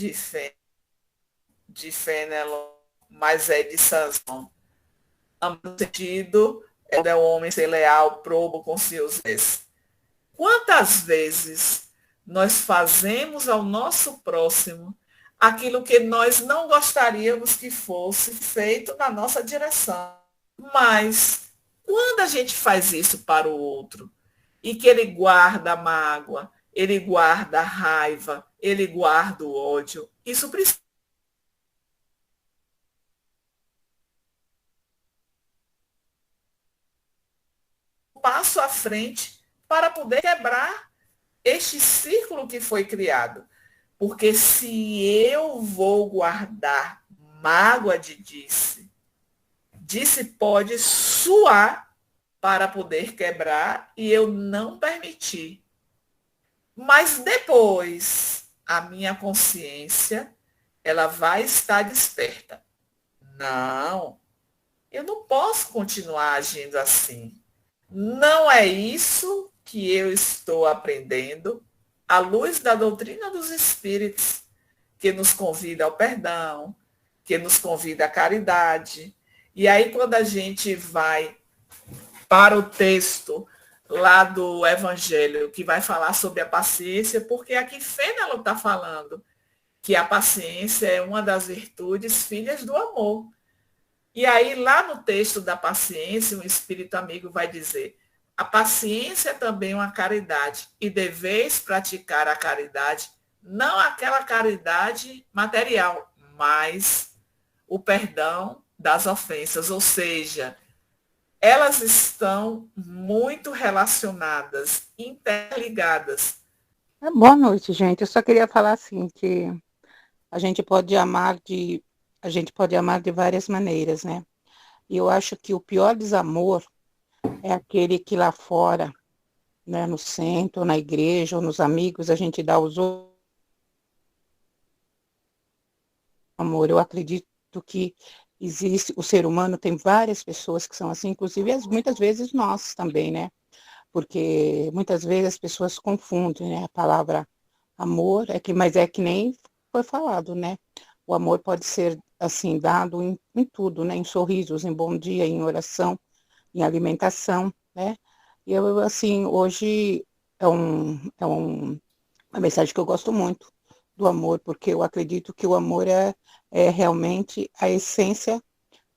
de Fénelon, mas é de Sansão. No sentido, é o homem ser leal, probo com seus ex. Quantas vezes nós fazemos ao nosso próximo aquilo que nós não gostaríamos que fosse feito na nossa direção? Mas quando a gente faz isso para o outro e que ele guarda a mágoa, ele guarda a raiva, ele guarda o ódio, isso precisa um passo à frente para poder quebrar este círculo que foi criado. Porque se eu vou guardar mágoa de disse pode suar para poder quebrar e eu não permitir. Mas depois, a minha consciência, ela vai estar desperta. Não, eu não posso continuar agindo assim. Não é isso que eu estou aprendendo à luz da doutrina dos espíritos, que nos convida ao perdão, que nos convida à caridade. E aí, quando a gente vai para o texto lá do Evangelho, que vai falar sobre a paciência, porque aqui Fénelon está falando que a paciência é uma das virtudes filhas do amor. E aí, lá no texto da paciência, um espírito amigo vai dizer: a paciência é também uma caridade, e deveis praticar a caridade, não aquela caridade material, mas o perdão das ofensas, ou seja, elas estão muito relacionadas, interligadas. Boa noite, gente. Eu só queria falar assim que a gente pode amar de várias maneiras, né? E eu acho que o pior desamor é aquele que lá fora, né, no centro, ou na igreja, ou nos amigos, a gente dá aos outros amor. Eu acredito que existe, o ser humano tem várias pessoas que são assim, inclusive muitas vezes nós também, né? Porque muitas vezes as pessoas confundem, né? A palavra amor, mas é que nem foi falado, né? O amor pode ser, assim, dado em tudo, né? Em sorrisos, em bom dia, em oração, em alimentação, né? E eu, assim, hoje uma mensagem que eu gosto muito do amor, porque eu acredito que o amor é realmente a essência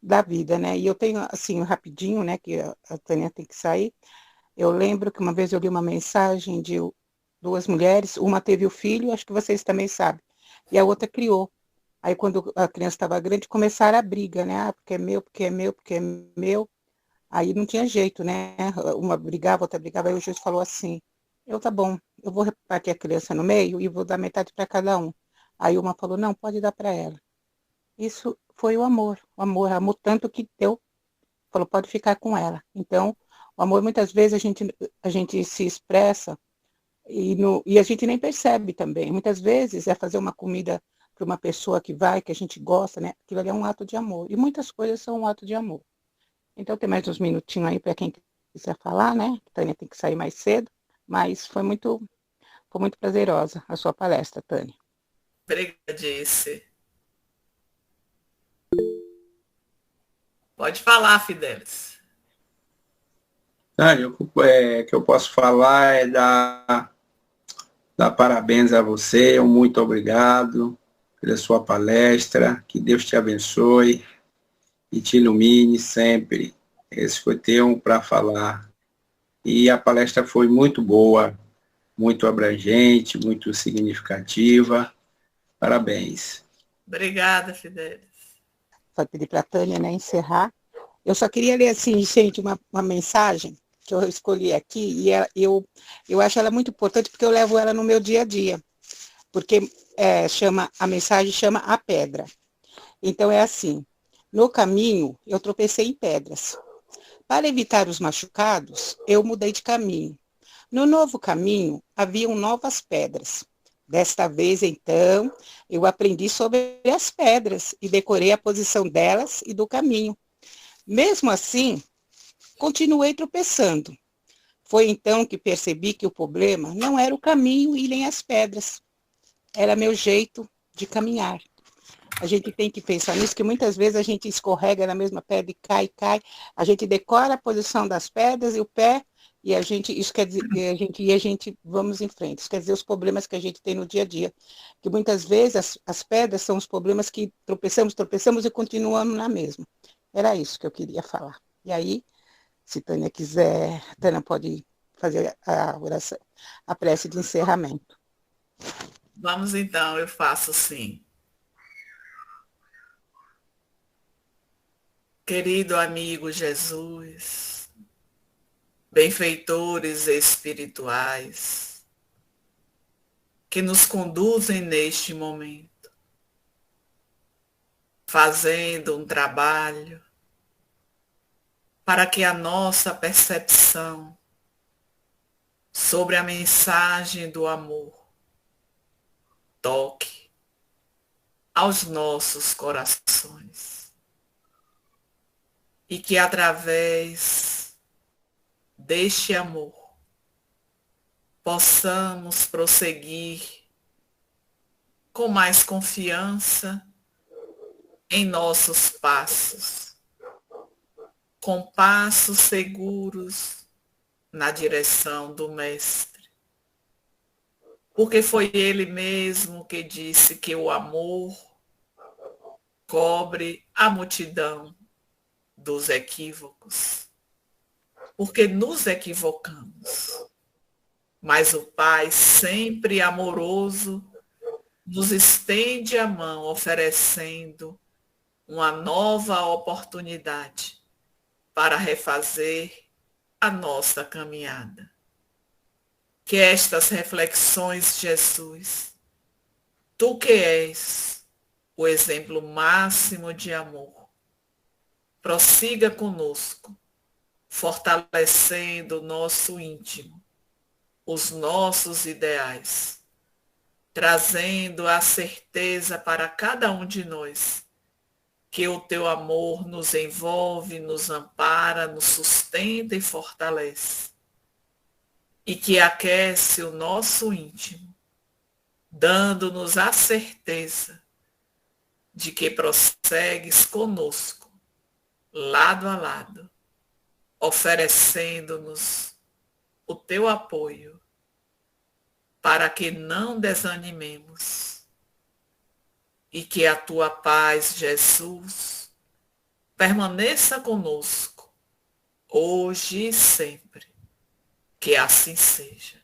da vida, né? E eu tenho, assim, rapidinho, né, que a Tânia tem que sair, eu lembro que uma vez eu li uma mensagem de duas mulheres, uma teve o filho, acho que vocês também sabem, e a outra criou. Aí, quando a criança estava grande, começaram a briga, né? Ah, porque é meu, porque é meu, porque é meu. Aí não tinha jeito, né? Uma brigava, outra brigava. Aí o juiz falou assim: tá bom, eu vou repartir a criança no meio e vou dar metade para cada um. Aí uma falou: não, pode dar para ela. Isso foi o amor amou tanto que deu, falou: pode ficar com ela. Então, o amor, muitas vezes, a gente se expressa e a gente nem percebe também. Muitas vezes é fazer uma comida para uma pessoa que a gente gosta, né? Aquilo ali é um ato de amor. E muitas coisas são um ato de amor. Então, tem mais uns minutinhos aí para quem quiser falar, né? A Tânia tem que sair mais cedo, mas foi muito prazerosa a sua palestra, Tânia. Obrigadice. Pode falar, Fidelis. Tânia, o que eu posso falar é dar parabéns a você, muito obrigado pela sua palestra, que Deus te abençoe e te ilumine sempre. Esse foi teu para falar. E a palestra foi muito boa, muito abrangente, muito significativa. Parabéns. Obrigada, Fidelis. Só pedir para a Tânia, né, encerrar. Eu só queria ler, assim, gente, uma mensagem que eu escolhi aqui, e eu acho ela muito importante, porque eu levo ela no meu dia a dia. Porque a mensagem chama A Pedra. Então, é assim: no caminho, eu tropecei em pedras. Para evitar os machucados, eu mudei de caminho. No novo caminho, haviam novas pedras. Desta vez, então, eu aprendi sobre as pedras e decorei a posição delas e do caminho. Mesmo assim, continuei tropeçando. Foi então que percebi que o problema não era o caminho e nem as pedras. Era meu jeito de caminhar. A gente tem que pensar nisso, que muitas vezes a gente escorrega na mesma pedra e cai. A gente decora a posição das pedras e o pé, e a gente, isso quer dizer, e a gente vamos em frente. Isso quer dizer os problemas que a gente tem no dia a dia. Que muitas vezes as pedras são os problemas que tropeçamos e continuamos na mesma. Era isso que eu queria falar. E aí, se Tânia quiser, Tânia pode fazer a oração, a prece de encerramento. Vamos então, eu faço sim. Querido amigo Jesus, benfeitores espirituais, que nos conduzem neste momento, fazendo um trabalho para que a nossa percepção sobre a mensagem do amor toque aos nossos corações. E que através deste amor possamos prosseguir com mais confiança em nossos passos, com passos seguros na direção do Mestre. Porque foi ele mesmo que disse que o amor cobre a multidão dos equívocos, porque nos equivocamos, mas o Pai, sempre amoroso, nos estende a mão, oferecendo uma nova oportunidade para refazer a nossa caminhada. Que estas reflexões, Jesus, tu que és o exemplo máximo de amor, prossiga conosco, fortalecendo o nosso íntimo, os nossos ideais, trazendo a certeza para cada um de nós que o teu amor nos envolve, nos ampara, nos sustenta e fortalece, e que aquece o nosso íntimo, dando-nos a certeza de que prossegues conosco, lado a lado, oferecendo-nos o teu apoio para que não desanimemos e que a tua paz, Jesus, permaneça conosco, hoje e sempre. Que assim seja.